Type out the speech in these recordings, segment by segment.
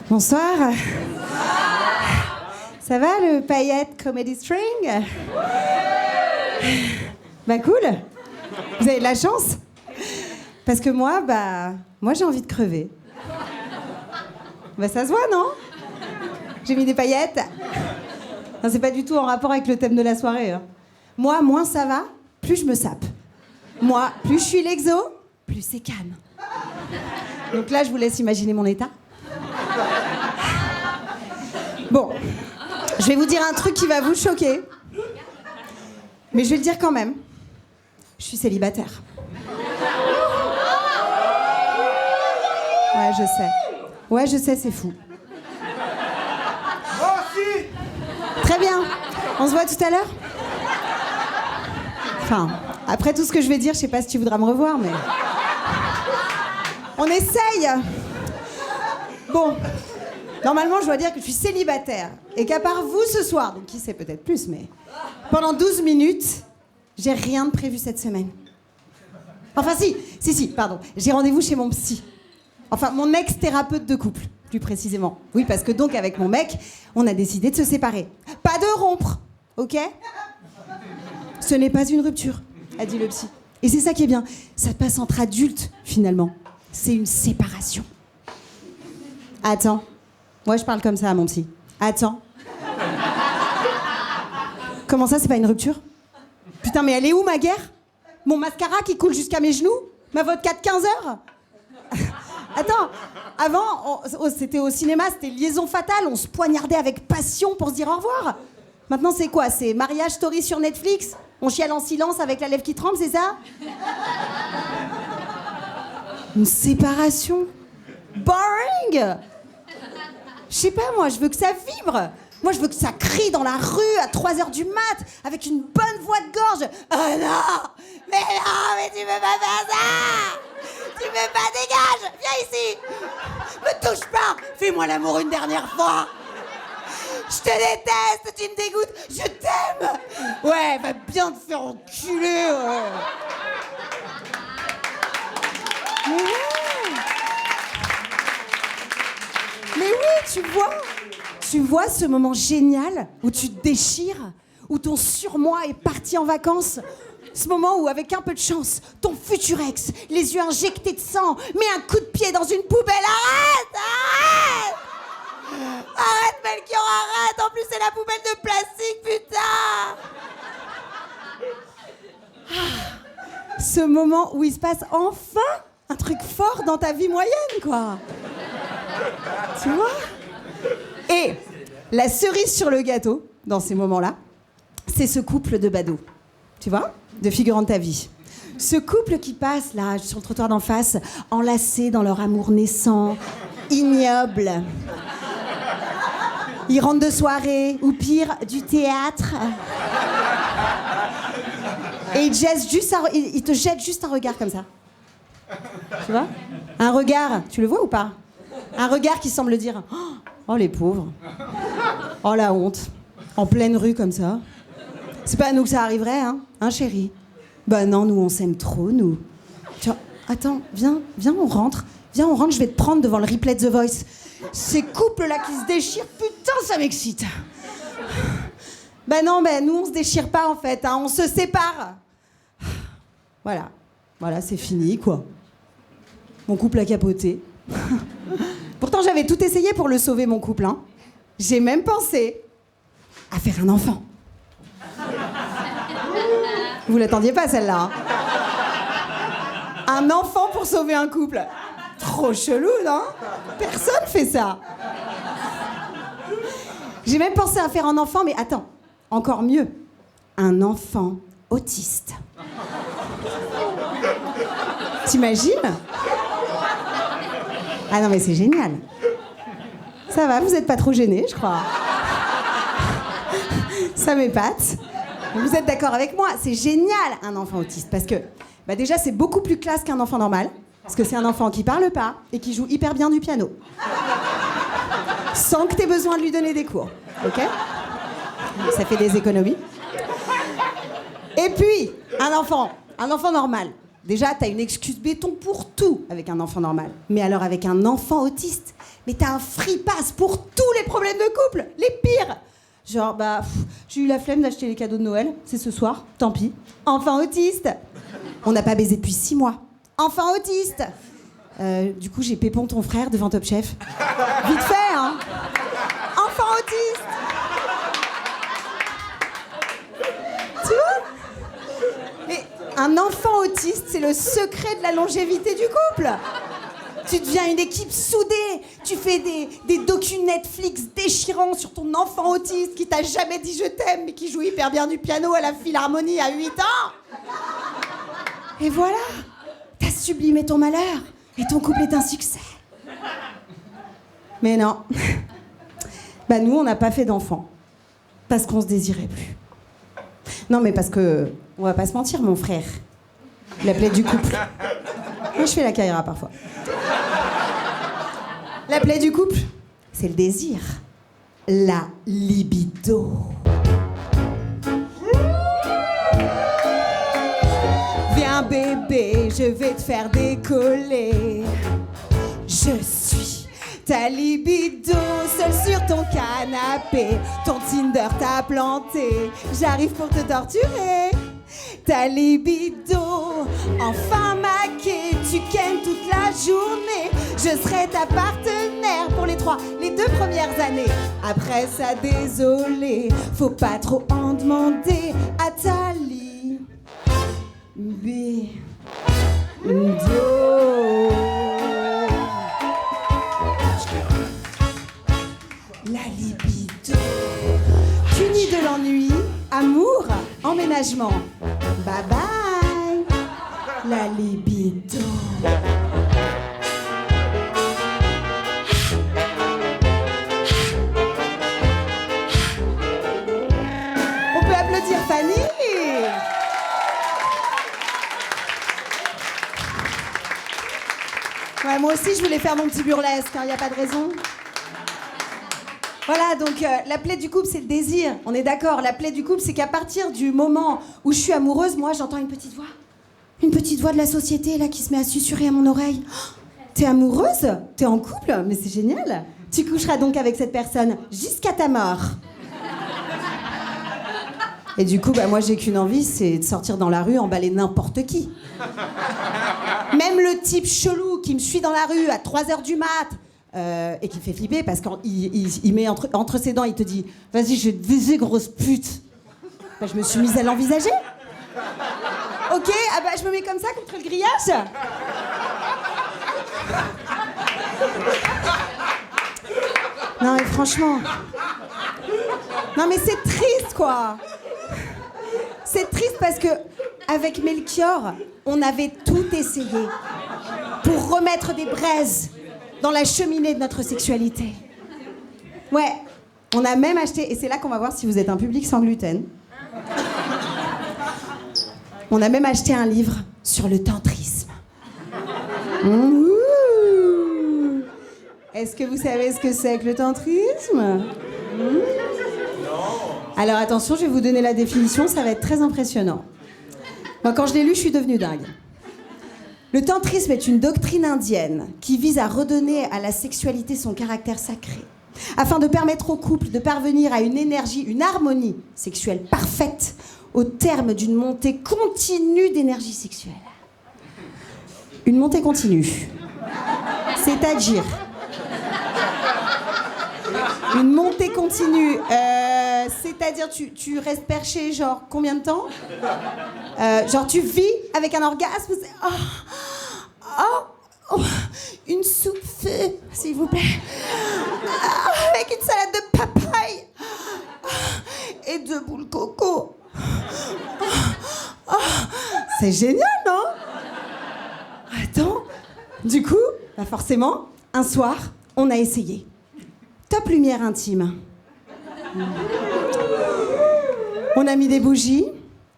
Bonsoir. Ça va le paillette comedy string? Bah cool. Vous avez de la chance. Parce que moi j'ai envie de crever. Bah ça se voit, non? J'ai mis des paillettes. Non, c'est pas du tout en rapport avec le thème de la soirée. Hein. Moi, moins ça va, plus je me sape. Moi, plus je suis l'exo, plus c'est calme. Donc là, je vous laisse imaginer mon état. Bon, je vais vous dire un truc qui va vous choquer. Mais je vais le dire quand même. Je suis célibataire. Ouais, je sais. Ouais, je sais, c'est fou. Très bien. On se voit tout à l'heure? Enfin, après tout ce que je vais dire, je sais pas si tu voudras me revoir, mais... On essaye. Bon. Normalement, je dois dire que je suis célibataire. Et qu'à part vous ce soir, donc qui sait peut-être plus, mais... Pendant 12 minutes, j'ai rien de prévu cette semaine. Enfin, si, pardon. J'ai rendez-vous chez mon psy. Enfin, mon ex-thérapeute de couple, plus précisément. Oui, parce que donc, avec mon mec, on a décidé de se séparer. Pas de rompre, ok? Ce n'est pas une rupture, a dit le psy. Et c'est ça qui est bien. Ça passe entre adultes, finalement. C'est une séparation. Attends. Moi, je parle comme ça à mon psy. Attends. Comment ça, c'est pas une rupture? Putain, mais elle est où, ma guerre? Mon mascara qui coule jusqu'à mes genoux? Ma vodka de 15 heures? Attends, avant, c'était au cinéma, c'était liaison fatale, on se poignardait avec passion pour se dire au revoir. Maintenant, c'est quoi? C'est mariage story sur Netflix? On chiale en silence avec la lèvre qui tremble, c'est ça? Une séparation? Boring! Je sais pas, moi, je veux que ça vibre. Moi, je veux que ça crie dans la rue à 3h du mat, avec une bonne voix de gorge. Oh non! Mais tu veux pas faire ça! Tu veux pas, dégage! Viens ici! Me touche pas! Fais-moi l'amour une dernière fois! Je te déteste, tu me dégoûtes, je t'aime! Ouais, va bien te faire enculer, ouais! Mais oui, tu vois ce moment génial où tu te déchires, où ton surmoi est parti en vacances. Ce moment où, avec un peu de chance, ton futur ex, les yeux injectés de sang, met un coup de pied dans une poubelle. Arrête! Arrête, Melchior, arrête! En plus, c'est la poubelle de plastique, putain! Ce moment où il se passe enfin un truc fort dans ta vie moyenne, quoi. Tu vois? Et la cerise sur le gâteau, dans ces moments-là, c'est ce couple de badauds. Tu vois? De figurants de ta vie. Ce couple qui passe, là, sur le trottoir d'en face, enlacés dans leur amour naissant, ignoble. Ils rentrent de soirée, ou pire, du théâtre. Et ils te jettent juste un regard comme ça. Tu vois? Un regard, tu le vois ou pas? Un regard qui semble dire « Oh, les pauvres. Oh, la honte. En pleine rue comme ça. C'est pas à nous que ça arriverait, hein, chérie? Bah non, nous, on s'aime trop, nous. Tu vois, attends, viens, on rentre. Viens, on rentre, je vais te prendre devant le replay de The Voice. Ces couples-là qui se déchirent, putain, ça m'excite. Bah non, nous, on se déchire pas, en fait, hein, on se sépare. Voilà, c'est fini, quoi. Mon couple a capoté. Pourtant, j'avais tout essayé pour le sauver, mon couple, hein. J'ai même pensé à faire un enfant. Vous l'attendiez pas, celle-là, hein. Un enfant pour sauver un couple. Trop chelou, non? Personne fait ça. J'ai même pensé à faire un enfant, mais attends, encore mieux. Un enfant autiste. T'imagines? Ah non, mais c'est génial. Ça va, vous êtes pas trop gênés, je crois. Ça m'épate. Vous êtes d'accord avec moi? C'est génial, un enfant autiste. Parce que, déjà, c'est beaucoup plus classe qu'un enfant normal. Parce que c'est un enfant qui parle pas et qui joue hyper bien du piano. Sans que t'aies besoin de lui donner des cours. Ok? Ça fait des économies. Et puis, un enfant normal. Déjà, t'as une excuse béton pour tout avec un enfant normal. Mais alors avec un enfant autiste, mais t'as un free pass pour tous les problèmes de couple, les pires. Genre, j'ai eu la flemme d'acheter les cadeaux de Noël, c'est ce soir, tant pis. Enfant autiste. On n'a pas baisé depuis 6 mois. Enfant autiste. Du coup, j'ai Pépon, ton frère, devant Top Chef. Vite fait, hein. Enfant autiste. Tu vois ? Mais un enfant autiste, c'est le secret de la longévité du couple. Tu deviens une équipe soudée. Tu fais des docus Netflix déchirants sur ton enfant autiste qui t'a jamais dit je t'aime, mais qui joue hyper bien du piano à la Philharmonie à 8 ans. Et voilà, t'as sublimé ton malheur et ton couple est un succès. Mais non. Nous, on n'a pas fait d'enfants. Parce qu'on se désirait plus. Non, mais parce que, on va pas se mentir, mon frère. La plaie du couple. Moi, je fais la caïra parfois. La plaie du couple, c'est le désir. La libido. Viens bébé, je vais te faire décoller. Je suis ta libido, seule sur ton canapé. Ton Tinder t'a planté, j'arrive pour te torturer. Ta libido, enfin maquée, tu kennes toute la journée. Je serai ta partenaire pour les 2 premières années. Après ça, désolé, faut pas trop en demander à ta libido. La libido. Puni de l'ennui, amour, emménagement. Bye bye, la libido. On peut applaudir Fanny. Ouais, moi aussi, je voulais faire mon petit burlesque, il n'y a pas de raison. Voilà, donc la plaie du couple, c'est le désir. On est d'accord, la plaie du couple, c'est qu'à partir du moment où je suis amoureuse, moi, j'entends une petite voix. Une petite voix de la société, là, qui se met à susurrer à mon oreille. Oh, t'es amoureuse ? T'es en couple ? Mais c'est génial. Tu coucheras donc avec cette personne jusqu'à ta mort. Et du coup, moi, j'ai qu'une envie, c'est de sortir dans la rue, emballer n'importe qui. Même le type chelou qui me suit dans la rue à 3h du mat', et qui me fait flipper parce qu'il met entre ses dents, il te dit « Vas-y, je vais te baiser, grosse pute !» Je me suis mise à l'envisager. Ok, je me mets comme ça contre le grillage. Non, mais franchement... Non, mais c'est triste, quoi. C'est triste parce que, avec Melchior, on avait tout essayé pour remettre des braises dans la cheminée de notre sexualité. Ouais, on a même acheté, et c'est là qu'on va voir si vous êtes un public sans gluten. On a même acheté un livre sur le tantrisme. Ouh. Est-ce que vous savez ce que c'est que le tantrisme ? Alors attention, je vais vous donner la définition, ça va être très impressionnant. Moi, quand je l'ai lu, je suis devenue dingue. Le tantrisme est une doctrine indienne qui vise à redonner à la sexualité son caractère sacré, afin de permettre au couple de parvenir à une énergie, une harmonie sexuelle parfaite au terme d'une montée continue d'énergie sexuelle. Une montée continue. C'est-à-dire... Une montée continue, c'est-à-dire tu restes perché genre combien de temps ? Genre tu vis avec un orgasme, une soupe feu, s'il vous plaît, avec une salade de papaye et 2 boules coco. C'est génial, non ? Attends, du coup, forcément, un soir, on a essayé. Top lumière intime. On a mis des bougies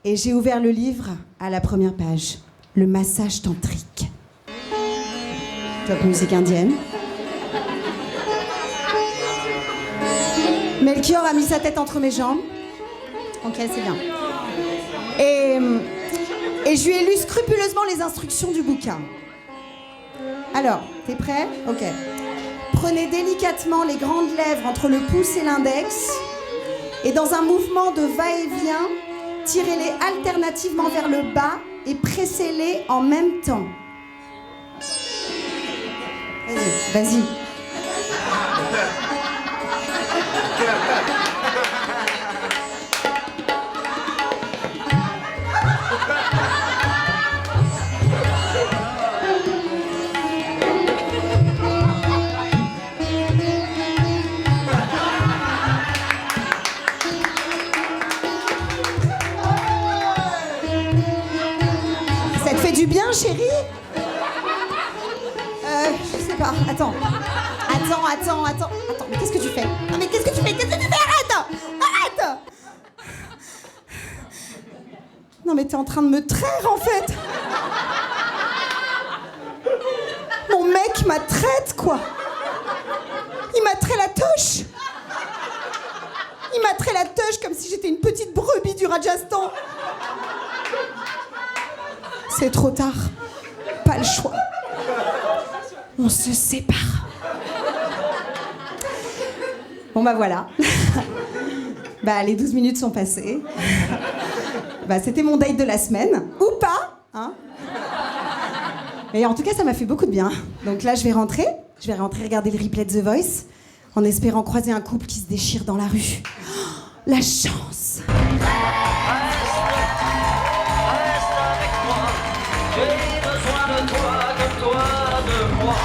et j'ai ouvert le livre à la première page. Le massage tantrique. Top musique indienne. Melchior a mis sa tête entre mes jambes. Ok, c'est bien. Et je lui ai lu scrupuleusement les instructions du bouquin. Alors, t'es prêt? Ok. Prenez délicatement les grandes lèvres entre le pouce et l'index et dans un mouvement de va-et-vient, tirez-les alternativement vers le bas et pressez-les en même temps. Vas-y, vas-y. Ça te fait du bien, chérie? Je sais pas. Attends, mais qu'est-ce que tu fais? Non, mais qu'est-ce que tu fais? Arrête! Non, mais t'es en train de me traire, en fait. Mon mec m'a traite, quoi. Il m'a trait la toche. Il m'a trait la toche comme si j'étais une petite brebis du Rajasthan. C'est trop tard. Pas le choix. On se sépare. Bon bah voilà. Bah les 12 minutes sont passées. Bah c'était mon date de la semaine. Ou pas, hein. Et en tout cas ça m'a fait beaucoup de bien. Donc là je vais rentrer regarder le replay de The Voice en espérant croiser un couple qui se déchire dans la rue. Oh, la chance. J'ai besoin de toi comme toi de moi.